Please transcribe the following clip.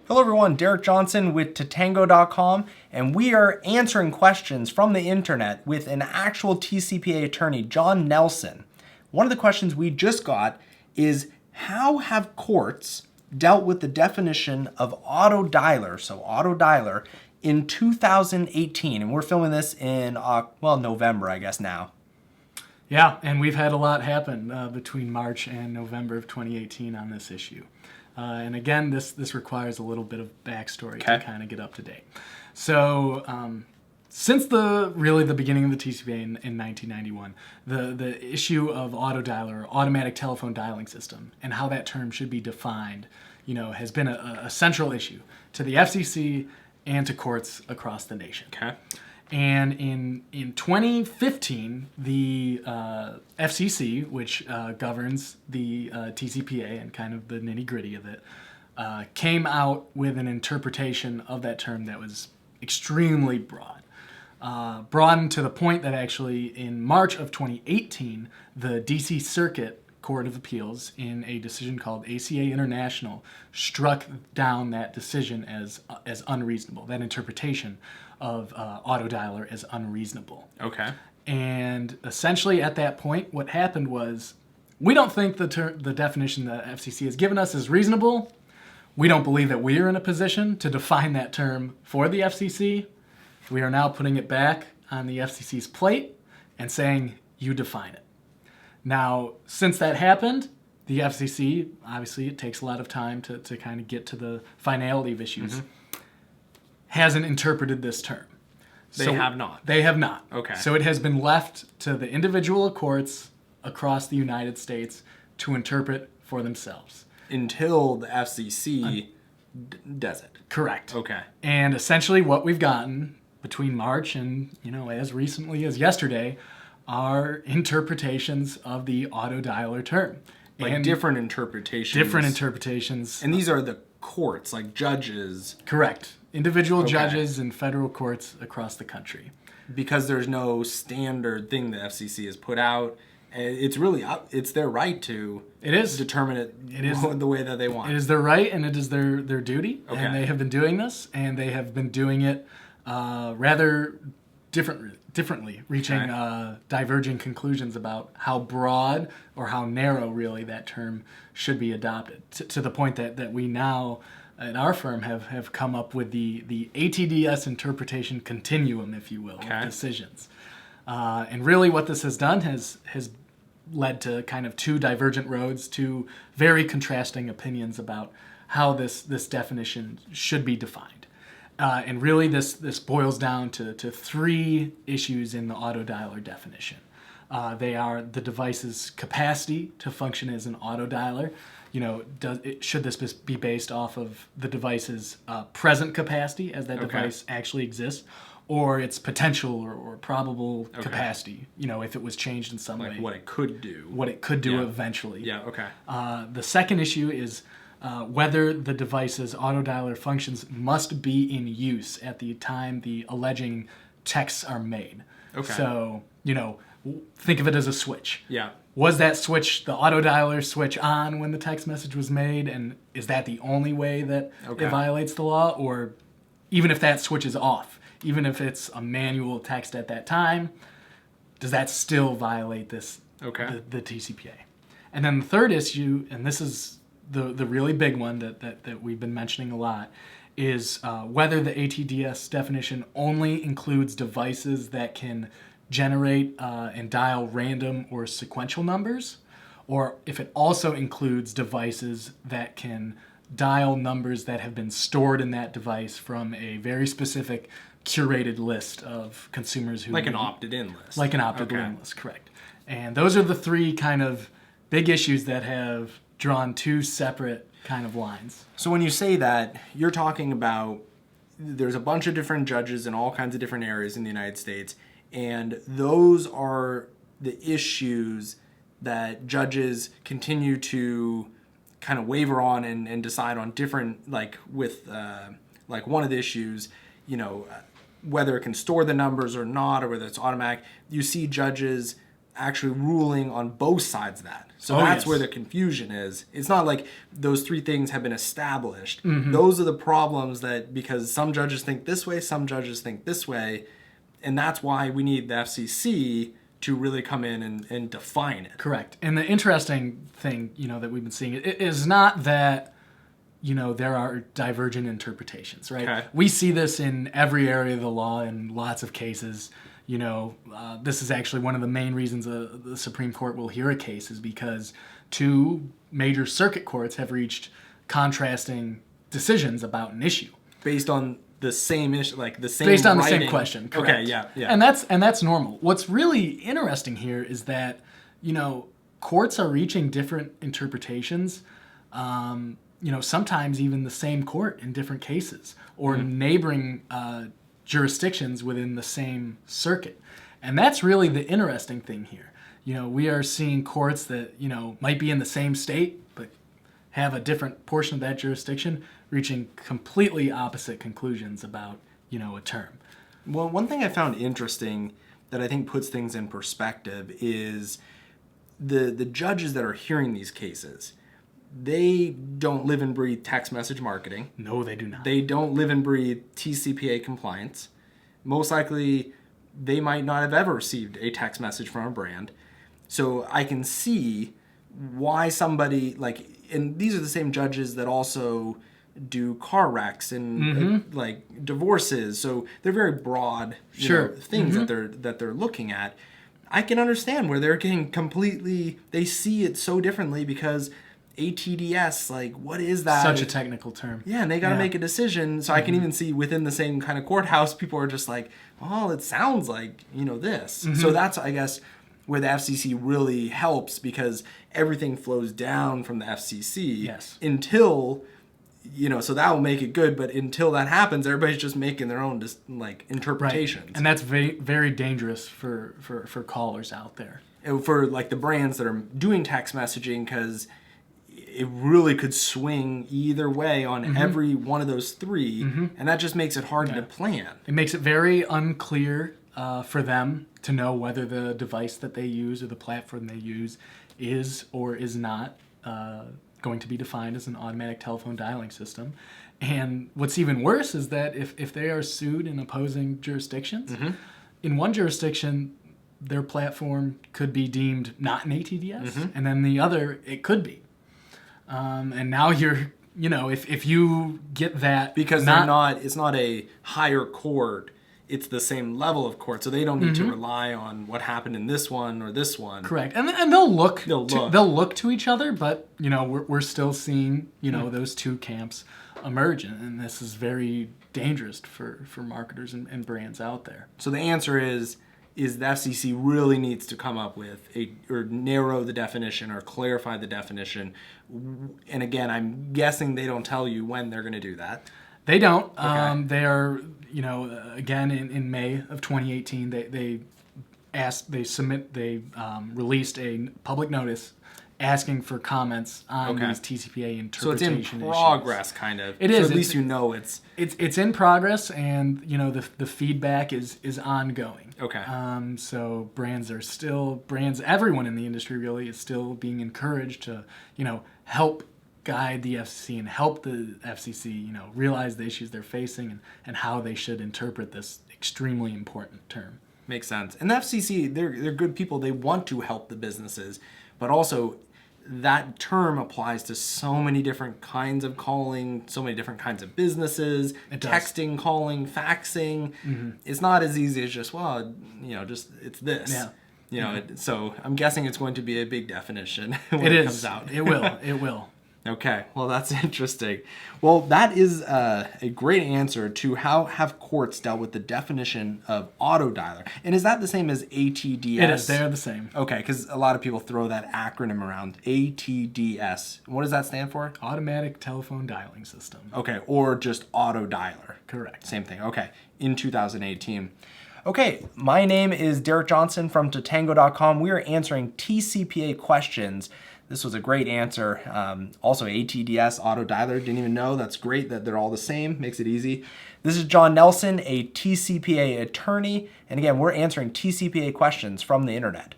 Hello everyone, Derek Johnson with Tatango.com, and we are answering questions from the internet with an actual TCPA attorney, John Nelson. One of the questions we just got is, how have courts dealt with the definition of Autodialer, so Autodialer, in 2018? And we're filming this in, November, I guess now. Yeah, and we've had a lot happen between March and November of 2018 on this issue. And again, this requires a little bit of backstory to kind of get up to date. So since the beginning of the TCPA in 1991, the issue of Autodialer, automatic telephone dialing system, and how that term should be defined, has been a central issue to the FCC and to courts across the nation. Okay. And in 2015, the FCC, which governs the TCPA and kind of the nitty-gritty of it, came out with an interpretation of that term that was extremely broad. Broadened to the point that actually in March of 2018, the DC Circuit Court of Appeals, in a decision called ACA International, struck down that decision as unreasonable, that interpretation of Autodialer as unreasonable. Okay. And essentially at that point, what happened was, we don't think the definition the FCC has given us is reasonable. We don't believe that we are in a position to define that term for the FCC. We are now putting it back on the FCC's plate and saying, you define it. Now, since that happened, the FCC, obviously it takes a lot of time to kind of get to the finality of issues, hasn't interpreted this term. They have not. They have not. Okay. So it has been left to the individual courts across the United States to interpret for themselves. Until the FCC does it. Correct. Okay. And essentially what we've gotten between March and, as recently as yesterday, are interpretations of the Autodialer term. Like different interpretations. Different interpretations. And these are the courts, like judges. Correct. Individual judges in federal courts across the country. Because there's no standard thing the FCC has put out. It's really it's their right to determine it the way that they want. It is their right, and it is their duty. Okay. And they have been doing this, and they have been doing it rather differently, reaching diverging conclusions about how broad or how narrow really that term should be adopted, to the point that we now at our firm have come up with the ATDS interpretation continuum, if you will, of decisions. And really what this has done has led to kind of two divergent roads, two very contrasting opinions about how this definition should be defined. And really this boils down to three issues in the Autodialer definition. They are the device's capacity to function as an autodialer. Should this be based off of the device's present capacity, as that device actually exists, or its potential or probable capacity, if it was changed in some way. Like what it could do. What it could do eventually. Yeah, okay. The second issue is whether the device's autodialer functions must be in use at the time the alleging texts are made. Okay. So, think of it as a switch. Yeah. Was that switch, the autodialer switch, on when the text message was made, and is that the only way that it violates the law? Or even if that switch is off, even if it's a manual text at that time, does that still violate the TCPA? And then the third issue, and this is the really big one that we've been mentioning a lot, is whether the ATDS definition only includes devices that can generate and dial random or sequential numbers, or if it also includes devices that can dial numbers that have been stored in that device from a very specific curated list of consumers who... Like an opted-in list. Like an opted-in list, correct. And those are the three kind of big issues that have drawn two separate kind of lines. So when you say that, you're talking about there's a bunch of different judges in all kinds of different areas in the United States, and those are the issues that judges continue to kind of waver on and decide on different, like one of the issues, whether it can store the numbers or not, or whether it's automatic. You see judges actually ruling on both sides of that. So Oh, that's yes. where the confusion is. It's not like those three things have been established. Those are the problems that, because some judges think this way, some judges think this way, and that's why we need the FCC to really come in and define it. Correct. And the interesting thing, that we've been seeing it is not that, there are divergent interpretations, right? Okay. We see this in every area of the law in lots of cases. This is actually one of the main reasons the Supreme Court will hear a case is because two major circuit courts have reached contrasting decisions about an issue. Based on the same issue, like the same Based on writing. the same question. Correct. Okay, yeah. And that's normal. What's really interesting here is that, courts are reaching different interpretations, sometimes even the same court in different cases, or neighboring jurisdictions within the same circuit. And that's really the interesting thing here. We are seeing courts that, might be in the same state, but have a different portion of that jurisdiction reaching completely opposite conclusions about, a term. Well, one thing I found interesting that I think puts things in perspective is the judges that are hearing these cases. They don't live and breathe text message marketing. No, they do not. They don't live and breathe TCPA compliance. Most likely, they might not have ever received a text message from a brand. So I can see why somebody and these are the same judges that also do car wrecks and like divorces. So they're very broad things that they're looking at. I can understand where they're getting they see it so differently because ATDS, what is that? Such a technical term. Yeah, and they got to make a decision. So I can even see within the same kind of courthouse, people are just like, well, it sounds like, this. So that's, I guess, where the FCC really helps because everything flows down from the FCC until, so that will make it good. But until that happens, everybody's just making their own interpretations. Right. And that's very, very dangerous for callers out there. And for the brands that are doing text messaging, because it really could swing either way on every one of those three, and that just makes it hard to plan. It makes it very unclear for them to know whether the device that they use or the platform they use is or is not going to be defined as an automatic telephone dialing system. And what's even worse is that if they are sued in opposing jurisdictions, in one jurisdiction, their platform could be deemed not an ATDS, and then the other, it could be. And now you're, if you get that... Because it's not a higher court, it's the same level of court, so they don't need to rely on what happened in this one or this one. Correct. And they'll look to each other, but, we're still seeing, those two camps emerge, and this is very dangerous for marketers and brands out there. So the answer is the FCC really needs to come up with or narrow the definition or clarify the definition. And again, I'm guessing they don't tell you when they're going to do that. They don't. Okay. They are, again, in May of 2018, they released a public notice asking for comments on these TCPA interpretation So it's in progress, kind of. It is. So at least it's in progress, and the feedback is ongoing. Okay. So everyone in the industry really is still being encouraged to help guide the FCC and help the FCC realize the issues they're facing and how they should interpret this extremely important term. Makes sense. And the FCC, they're good people. They want to help the businesses, but also that term applies to so many different kinds of calling, so many different kinds of businesses, texting, calling, faxing. It's not as easy as just, it's this. Yeah. So I'm guessing it's going to be a big definition when it comes out. It will. Okay, well, that's interesting. Well, that is a great answer to how have courts dealt with the definition of Autodialer. And is that the same as ATDS? It is. They're the same. Okay, because a lot of people throw that acronym around, ATDS. What does that stand for? Automatic Telephone Dialing System. Okay, or just Autodialer. Correct. Same thing. Okay, in 2018. Okay, my name is Derek Johnson from Tatango.com. We are answering TCPA questions. This was a great answer. Also, ATDS, Autodialer, didn't even know. That's great that they're all the same. Makes it easy. This is John Nelson, a TCPA attorney. And again, we're answering TCPA questions from the internet.